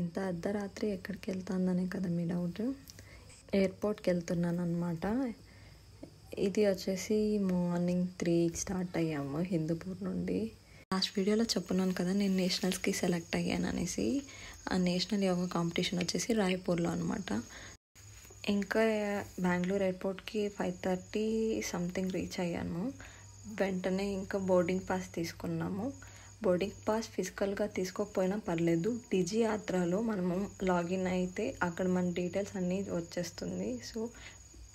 ఇంత అర్ధరాత్రి ఎక్కడికి వెళ్తాననే కదా మీ డౌట్. ఎయిర్పోర్ట్కి వెళ్తున్నాను అనమాట. ఇది వచ్చేసి మార్నింగ్ 3కి స్టార్ట్ అయ్యాము హిందూపూర్ నుండి. లాస్ట్ వీడియోలో చెప్పున్నాను కదా నేను నేషనల్స్కి సెలెక్ట్ అయ్యాను అనేసి. ఆ నేషనల్ యోగా కాంపిటీషన్ వచ్చేసి రాయ్పూర్లో అనమాట. ఇంకా బెంగళూరు ఎయిర్పోర్ట్కి 5:30 సంథింగ్ రీచ్ అయ్యాను. వెంటనే ఇంకా బోర్డింగ్ పాస్ తీసుకున్నాము. బోర్డింగ్ పాస్ ఫిజికల్గా తీసుకోకపోయినా పర్లేదు, డిజి యాత్రలో మనము లాగిన్ అయితే అక్కడ మన డీటెయిల్స్ అన్నీ వచ్చేస్తుంది. సో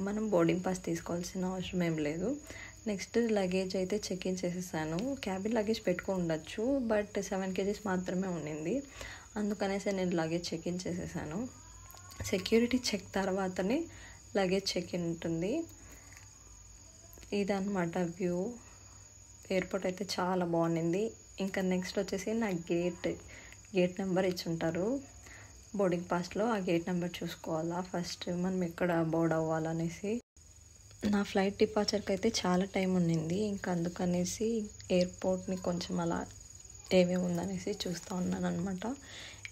మనం బోర్డింగ్ పాస్ తీసుకోవాల్సిన అవసరం ఏం లేదు. నెక్స్ట్ లగేజ్ అయితే చెక్ ఇన్ చేసేసాను. క్యాబిన్ లగేజ్ ఉండొచ్చు, బట్ 7 kgs మాత్రమే ఉండింది. అందుకనేసి నేను లగేజ్ చెక్ ఇన్ చేసేసాను. సెక్యూరిటీ చెక్ తర్వాతనే లగేజ్ చెక్ ఇన్ ఉంటుంది. ఇదన్నమాట వ్యూ. ఎయిర్పోర్ట్ అయితే చాలా బాగుంది. ఇంకా నెక్స్ట్ వచ్చేసి నా గేట్ నెంబర్ ఇచ్చుంటారు బోర్డింగ్ పాస్లో. ఆ గేట్ నెంబర్ చూసుకోవాలా ఫస్ట్ మనం ఎక్కడ బోర్డ్ అవ్వాలనేసి. నా ఫ్లైట్ డిపార్చర్కి అయితే చాలా టైం ఉండింది. ఇంకా అందుకనేసి ఎయిర్పోర్ట్ని కొంచెం అలా ఏమేమి ఉందనేసి చూస్తూ ఉన్నాను అనమాట.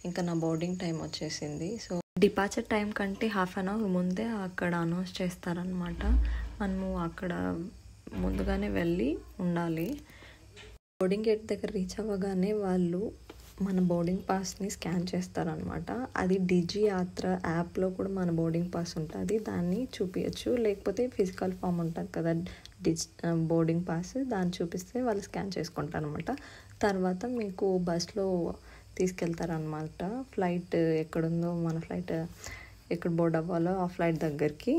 ఇంకా నా బోర్డింగ్ టైం వచ్చేసింది. సో డిపార్చర్ టైం కంటే హాఫ్ అన్ అవర్ ముందే అక్కడ అనౌన్స్ చేస్తారనమాట. మనము అక్కడ ముందుగానే వెళ్ళి ఉండాలి. బోర్డింగ్ గేట్ దగ్గర రీచ్ అవ్వగానే వాళ్ళు మన బోర్డింగ్ పాస్ని స్కాన్ చేస్తారనమాట. అది డిజి యాత్ర యాప్లో కూడా మన బోర్డింగ్ పాస్ ఉంటుంది, దాన్ని చూపించచ్చు. లేకపోతే ఫిజికల్ ఫామ్ ఉంటుంది కదా బోర్డింగ్ పాస్, దాన్ని చూపిస్తే వాళ్ళు స్కాన్ చేసుకుంటారు అనమాట. తర్వాత మీకు బస్లో తీసుకెళ్తారనమాట. ఫ్లైట్ ఎక్కడుందో, మన ఫ్లైట్ ఎక్కడ బోర్డ్ అవ్వాలో ఆ ఫ్లైట్ దగ్గరికి.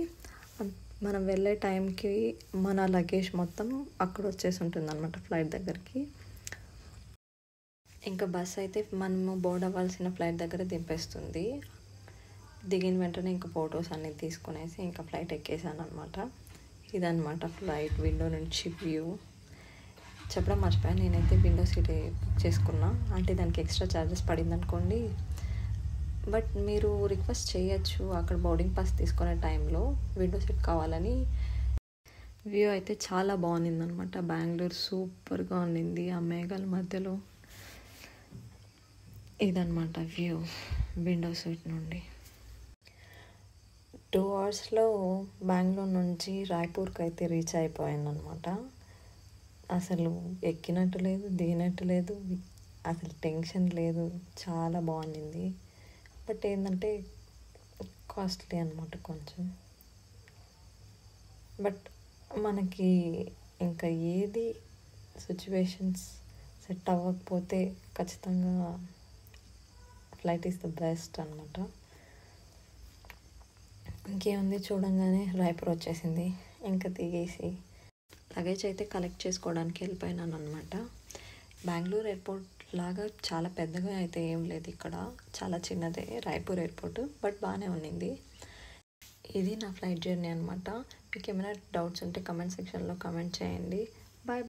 మనం వెళ్ళే టైంకి మన లగేజ్ మొత్తం అక్కడ వచ్చేసి ఉంటుంది అనమాట ఫ్లైట్ దగ్గరికి. ఇంకా బస్ అయితే మనము బోర్డ్ అవ్వాల్సిన ఫ్లైట్ దగ్గర దింపేస్తుంది. దిగిన వెంటనే ఇంకా ఫొటోస్ అన్నీ తీసుకునేసి ఇంకా ఫ్లైట్ ఎక్కేసాను అనమాట. ఇదనమాట ఫ్లైట్ విండో నుంచి వ్యూ. చెప్పడం మర్చిపోయాను, నేనైతే విండో సీట్ బుక్ చేసుకున్నా. అంటే దానికి ఎక్స్ట్రా ఛార్జెస్ పడింది అనుకోండి. బట్ మీరు రిక్వెస్ట్ చేయొచ్చు అక్కడ బోర్డింగ్ పాస్ తీసుకునే టైంలో విండో సీట్ కావాలని. వ్యూ అయితే చాలా బాగుంది అనమాట. బెంగళూరు సూపర్గా ఉండింది ఆ మేఘాల మధ్యలో. ఇదన్నమాట వ్యూ విండో సీట్ నుండి. 2 అవర్స్లో బెంగళూరు నుంచి రాయ్పూర్కి అయితే రీచ్ అయిపోయాను అనమాట. అసలు ఎక్కినట్టు లేదు, దిగినట్టు లేదు, అసలు టెన్షన్ లేదు. చాలా బాగుంది. బట్ ఏంటంటే కాస్ట్లీ అనమాట కొంచెం. బట్ మనకి ఇంకా ఏది సిచ్యువేషన్స్ సెట్ అవ్వకపోతే ఖచ్చితంగా ఫ్లైట్ ఈస్ ద బెస్ట్ అనమాట. ఇంకేముంది, చూడంగానే రాయ్పూర్ వచ్చేసింది. ఇంకా దిగేసి లగేజ్ అయితే కలెక్ట్ చేసుకోవడానికి వెళ్ళిపోయినాను అనమాట. బెంగళూరు ఎయిర్పోర్ట్ లాగా చాలా పెద్దగా అయితే ఏం లేదు ఇక్కడ, చాలా చిన్నదే రాయ్పూర్ ఎయిర్పోర్ట్. బట్ బాగానే ఉన్నింది. ఇది నా ఫ్లైట్ జర్నీ అనమాట. మీకు ఏమైనా డౌట్స్ ఉంటే కమెంట్ సెక్షన్లో కమెంట్ చేయండి.